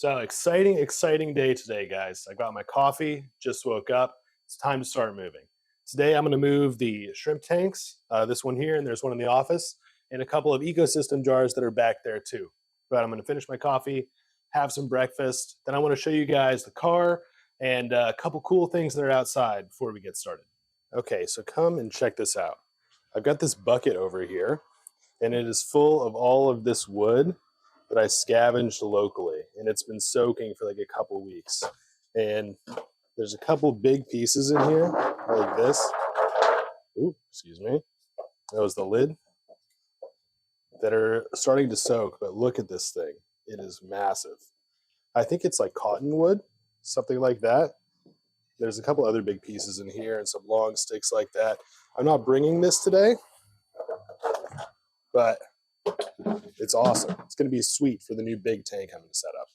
So exciting day today, guys. I got my coffee, just woke up. It's time to start moving. Today, I'm going to move the shrimp tanks, this one here, and there's one in the office, and a couple of ecosystem jars that are back there too. But I'm going to finish my coffee, have some breakfast. Then I want to show you guys the car and a couple cool things that are outside before we get started. Okay, so come and check this out. I've got this bucket over here, and it is full of all of this wood that I scavenged locally, and it's been soaking for like a couple weeks. And there's a couple big pieces in here, like this. Ooh, excuse me. That was the lid. That are starting to soak, but look at this thing. It is massive. I think it's like cottonwood, something like that. There's a couple other big pieces in here and some long sticks like that. I'm not bringing this today, but it's awesome. It's going to be sweet for the new big tank I'm going to set up.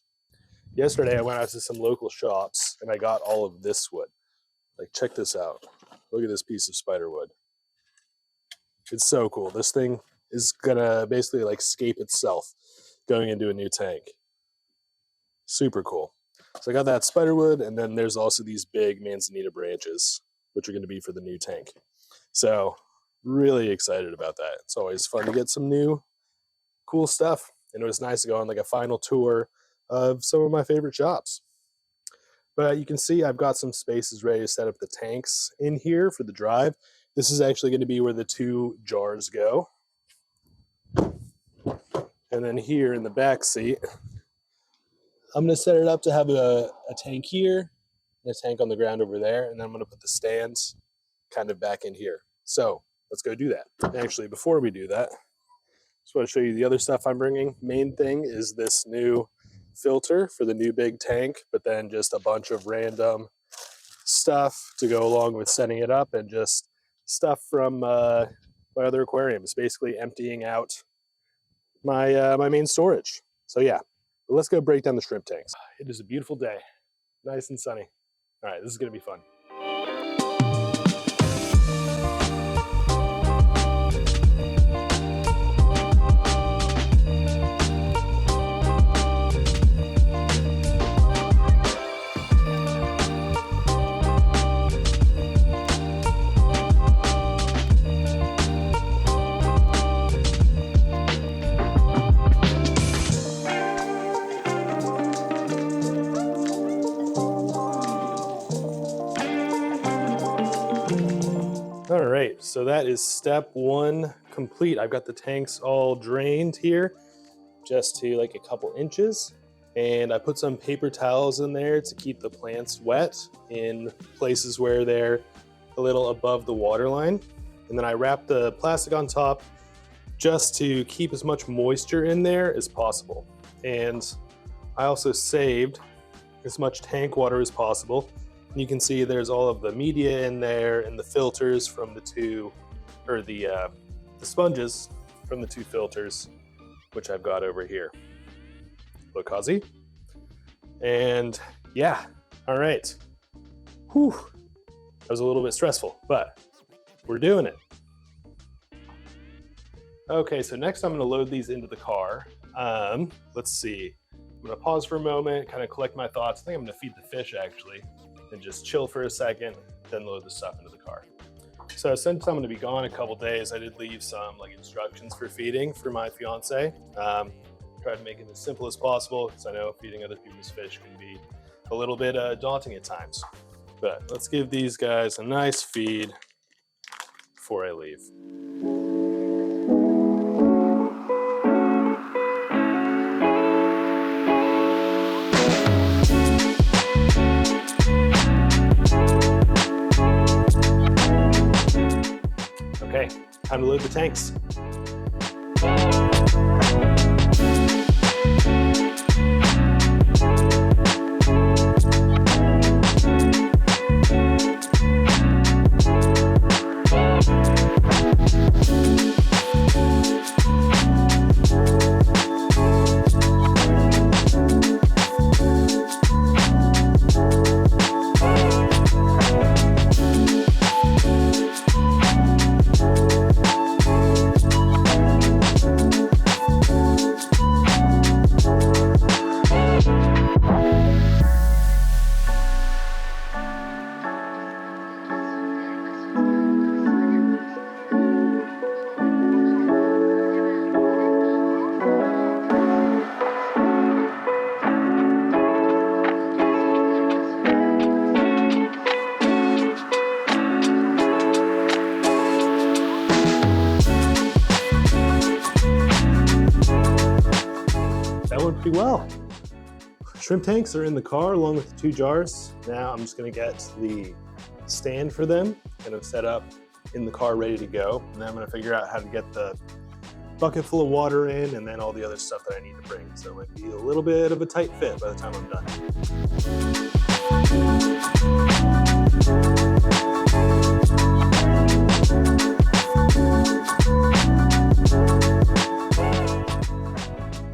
Yesterday, I went out to some local shops and I got all of this wood. Like, check this out. Look at this piece of spider wood. It's so cool. This thing is going to basically like scape itself going into a new tank. Super cool. So I got that spider wood, and then there's also these big manzanita branches, which are going to be for the new tank. So really excited about that. It's always fun to get some new cool stuff. And it was nice to go on like a final tour of some of my favorite shops. But you can see I've got some spaces ready to set up the tanks in here for the drive. This is actually going to be where the two jars go. And then here in the back seat, I'm going to set it up to have a tank here, and a tank on the ground over there, and then I'm going to put the stands kind of back in here. So let's go do that. Actually, before we do that, just want to show you the other stuff I'm bringing. Main thing is this new filter for the new big tank, but then just a bunch of random stuff to go along with setting it up, and just stuff from my other aquariums, basically emptying out my my main storage. So yeah, let's go break down the shrimp tanks. It is a beautiful day, nice and sunny. All right, this is going to be fun. All right, so that is step one complete. I've got the tanks all drained here, just to like a couple inches. And I put some paper towels in there to keep the plants wet in places where they're a little above the water line. And then I wrapped the plastic on top just to keep as much moisture in there as possible. And I also saved as much tank water as possible. You can see there's all of the media in there and the filters from the two, or the sponges from the two filters, which I've got over here. Look, Ozzy. And yeah, all right. Whew, that was a little bit stressful, but we're doing it. Okay, so next I'm gonna load these into the car. Let's see. I'm gonna pause for a moment, kind of collect my thoughts. I think I'm gonna feed the fish actually, and just chill for a second, then load the stuff into the car. So since I'm going to be gone a couple days, I did leave some like instructions for feeding for my fiance. Tried to make it as simple as possible, because I know feeding other people's fish can be a little bit daunting at times. But let's give these guys a nice feed before I leave. Okay, time to load the tanks. Shrimp tanks are in the car along with the 2 jars. Now I'm just gonna get the stand for them kind of set up in the car ready to go. And then I'm gonna figure out how to get the bucket full of water in and then all the other stuff that I need to bring. So it might be a little bit of a tight fit by the time I'm done.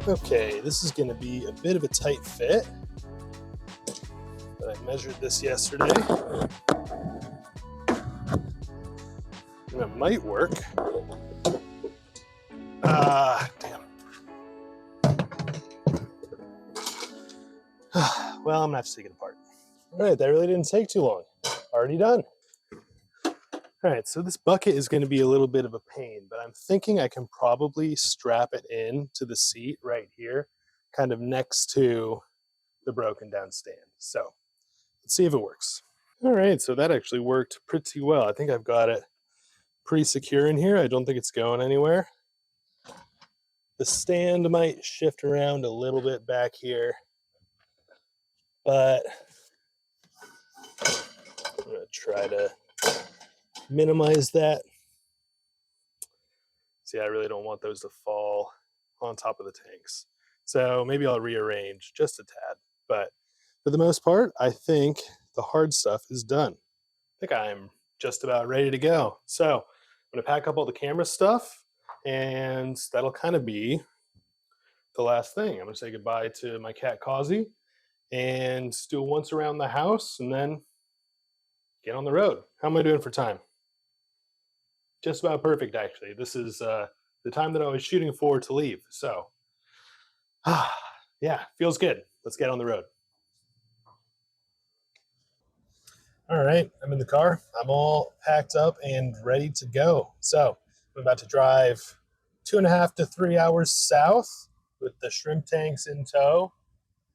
Okay, this is gonna be a bit of a tight fit, but I measured this yesterday. And it might work. Damn. Well, I'm gonna have to take it apart. All right, that really didn't take too long. Already done. All right, so this bucket is gonna be a little bit of a pain, but I'm thinking I can probably strap it in to the seat right here, kind of next to the broken down stand. So let's see if it works. All right, so that actually worked pretty well. I think I've got it pretty secure in here. I don't think it's going anywhere. The stand might shift around a little bit back here, but I'm gonna try to minimize that. See, I really don't want those to fall on top of the tanks. So maybe I'll rearrange just a tad, but for the most part, I think the hard stuff is done. I think I'm just about ready to go. So I'm gonna pack up all the camera stuff and that'll kind of be the last thing. I'm gonna say goodbye to my cat Causey and do a once around the house and then get on the road. How am I doing for time? Just about perfect, actually. This is the time that I was shooting for to leave. So, yeah, feels good. Let's get on the road. All right, I'm in the car. I'm all packed up and ready to go. So, I'm about to drive 2.5 to 3 hours south with the shrimp tanks in tow.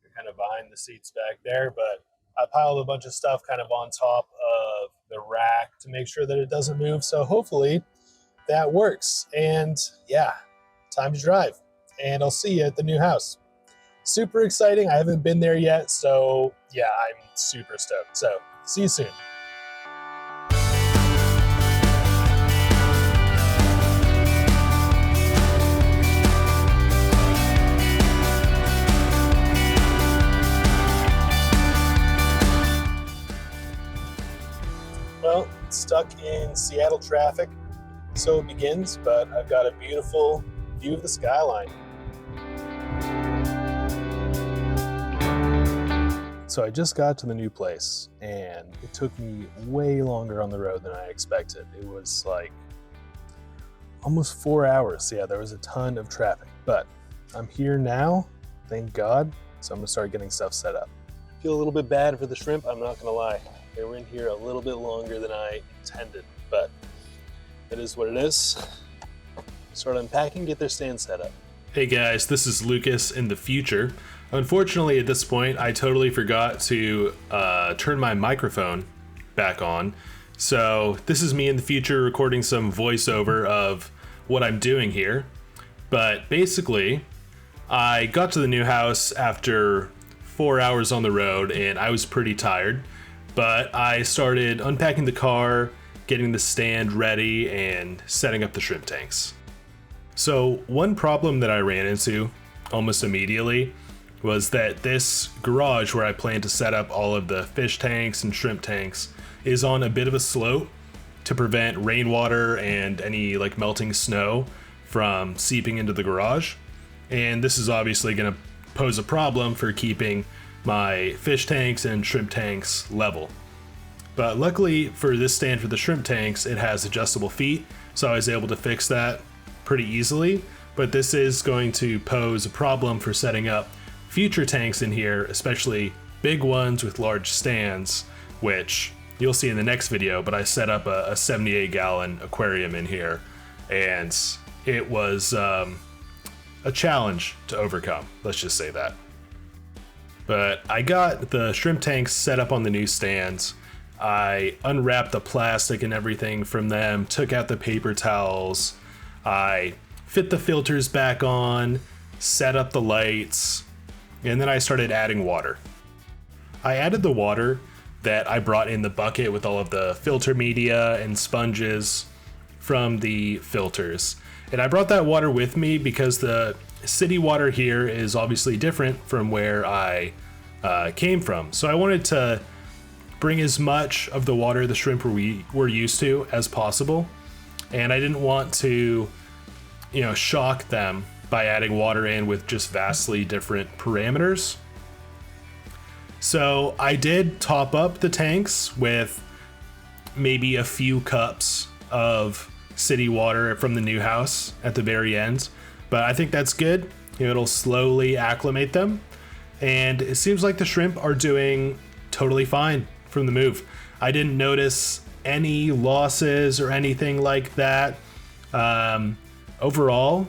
You're kind of behind the seats back there, but I piled a bunch of stuff kind of on top of the rack to make sure that it doesn't move. So hopefully that works. And yeah, time to drive. And I'll see you at the new house. Super exciting. I haven't been there yet. So yeah, I'm super stoked. So see you soon. Well, stuck in Seattle traffic, so it begins, but I've got a beautiful view of the skyline. So I just got to the new place, and it took me way longer on the road than I expected. It was like almost 4 hours. Yeah, there was a ton of traffic, but I'm here now, thank God, so I'm gonna start getting stuff set up. I feel a little bit bad for the shrimp, I'm not gonna lie. They were in here a little bit longer than I intended, but it is what it is. Start unpacking, get their stand set up. Hey guys, this is Lucas in the future. Unfortunately, at this point, I totally forgot to turn my microphone back on. So this is me in the future recording some voiceover of what I'm doing here. But basically, I got to the new house after 4 hours on the road and I was pretty tired. But I started unpacking the car, getting the stand ready, and setting up the shrimp tanks. So one problem that I ran into almost immediately was that this garage where I plan to set up all of the fish tanks and shrimp tanks is on a bit of a slope to prevent rainwater and any like melting snow from seeping into the garage. And this is obviously going to pose a problem for keeping my fish tanks and shrimp tanks level. But luckily for this stand for the shrimp tanks, it has adjustable feet, so I was able to fix that pretty easily. But this is going to pose a problem for setting up future tanks in here, especially big ones with large stands, which you'll see in the next video. But I set up a 78-gallon aquarium in here, and it was a challenge to overcome, let's just say that. But I got the shrimp tanks set up on the new stands. I unwrapped the plastic and everything from them, took out the paper towels. I fit the filters back on, set up the lights, and then I started adding water. I added the water that I brought in the bucket with all of the filter media and sponges from the filters. And I brought that water with me because the city water here is obviously different from where I came from. So I wanted to bring as much of the water the shrimp were used to as possible. And I didn't want to, shock them by adding water in with just vastly different parameters. So I did top up the tanks with maybe a few cups of city water from the new house at the very end, but I think that's good. It'll slowly acclimate them, and it seems like the shrimp are doing totally fine from the move. I didn't notice any losses or anything like that. Overall,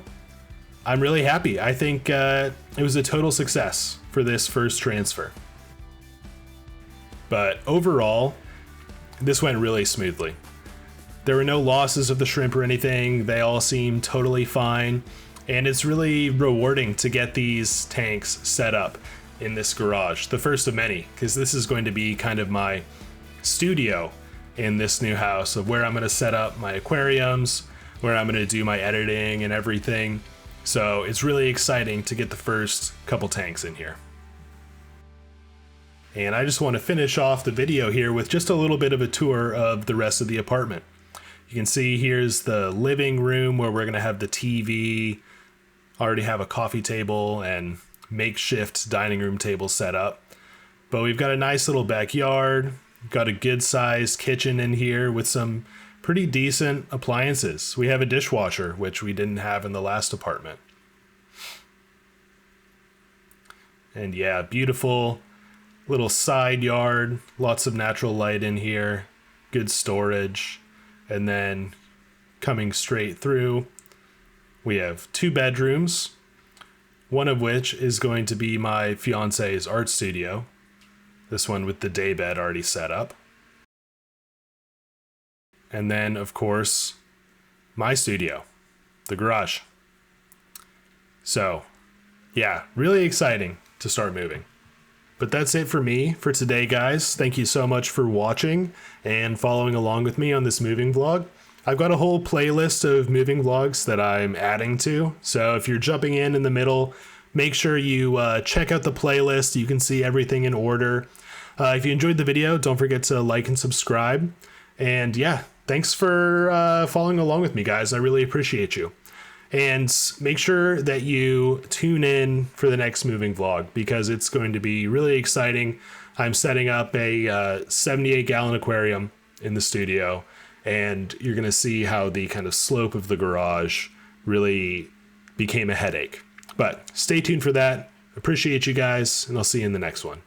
I'm really happy. I think it was a total success for this first transfer. But overall, this went really smoothly. There were no losses of the shrimp or anything. They all seem totally fine. And it's really rewarding to get these tanks set up in this garage, the first of many, because this is going to be kind of my studio in this new house of where I'm going to set up my aquariums, where I'm going to do my editing and everything. So it's really exciting to get the first couple tanks in here. And I just want to finish off the video here with just a little bit of a tour of the rest of the apartment. You can see here's the living room where we're going to have the TV. I already have a coffee table and makeshift dining room table set up. But we've got a nice little backyard. We've got a good sized kitchen in here with some pretty decent appliances. We have a dishwasher, which we didn't have in the last apartment. And yeah, beautiful little side yard, lots of natural light in here, good storage. And then coming straight through, we have 2 bedrooms, one of which is going to be my fiance's art studio. This one with the day bed already set up. And then, of course, my studio, the garage. So, yeah, really exciting to start moving. But that's it for me for today, guys. Thank you so much for watching and following along with me on this moving vlog. I've got a whole playlist of moving vlogs that I'm adding to. So if you're jumping in the middle, make sure you check out the playlist. You can see everything in order. If you enjoyed the video, don't forget to like and subscribe. And yeah, thanks for following along with me, guys. I really appreciate you. And make sure that you tune in for the next moving vlog because it's going to be really exciting. I'm setting up a 78-gallon aquarium in the studio, and you're going to see how the kind of slope of the garage really became a headache. But stay tuned for that. Appreciate you guys, and I'll see you in the next one.